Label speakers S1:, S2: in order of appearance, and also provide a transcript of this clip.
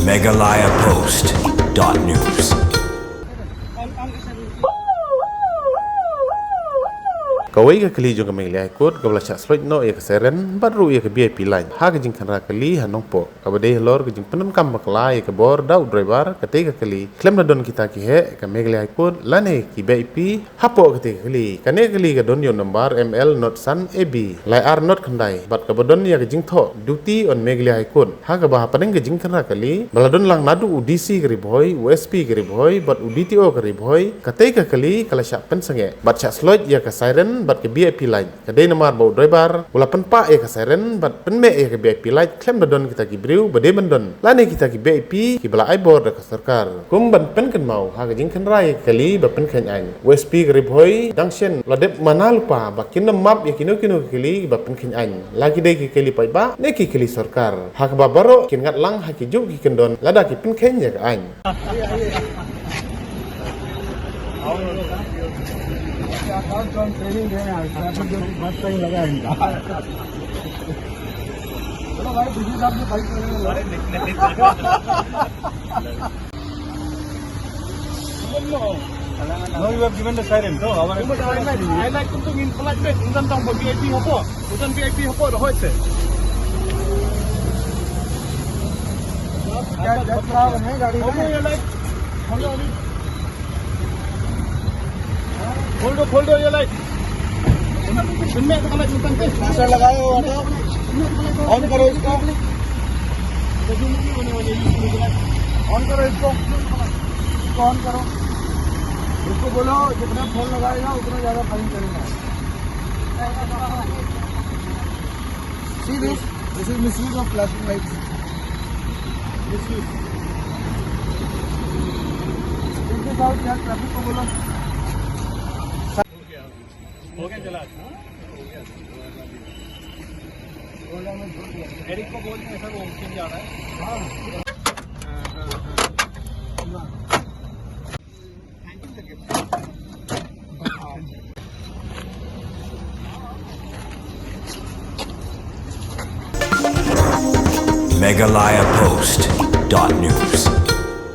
S1: megalayapost.news
S2: Kawai ka kali jong kaming liay kot kabla cha slot no ya keseren baru ya ke BIP lain ha ke jing kanra kali hanong po kabade lor ke jing penun kam bakla ya ke bor dau driver kate ka kali klem na don kita ki he ka meg liay kot lane ki BIP hapo kate kali kane kali ka don yo number ML not san AB lai ar not khandai bat ka bodon ya ke jing tho duty on meg liay kot ha ka ba paneng ke jing kanra kali baladon lang nadu UDC ke riboy USP ke riboy bat UDTO ke riboy kate ka kali kala sha pen sange bat cha slot ya ka siren bat ke BIP lain kadai namar bau driver wala penpa ya ke siren bat penme ya ke BIP lain klem don kita ki briu bade bendon lane kita ki BIP ki bala ai bor ka sarkar kum ban pen kan mau ha jing kan rai kali ba pen kan ai USP grip hoi dangshen ladep mana lupa ba kin map ya kino kili ba pen kan ai lagi dei ki kili pai ba ne ki kili sarkar ha ba baro kin ngat lang ha ki ju ki kendon lada ki pen ken ya ka ai
S3: training है ट्रैफिक जो बस कहीं लगा है इनका चलो भाई बिजली साहब ने bike No, you have given the siren. So, our I like to in flight bed. Udan tang VIP hopo. Udan VIP hopo rohoy se. क्या जब खराब है गाड़ी में ये लाइट खोल दो ये लाइट सुनने का लाइट ऊपर पे प्रेशर लगाओ ऑन करो इसको ऑन करो इसको ऑन करो इसको बोलो जितना फोन लगाएगा उतना ज्यादा फाइन करेगा See this is misuse of flashing lights. इनके साथ क्या ट्रैफिक को बोलो हो गया चला एरिक को बोल ऐसा वो उनके जा रहा है
S1: megalayapost.news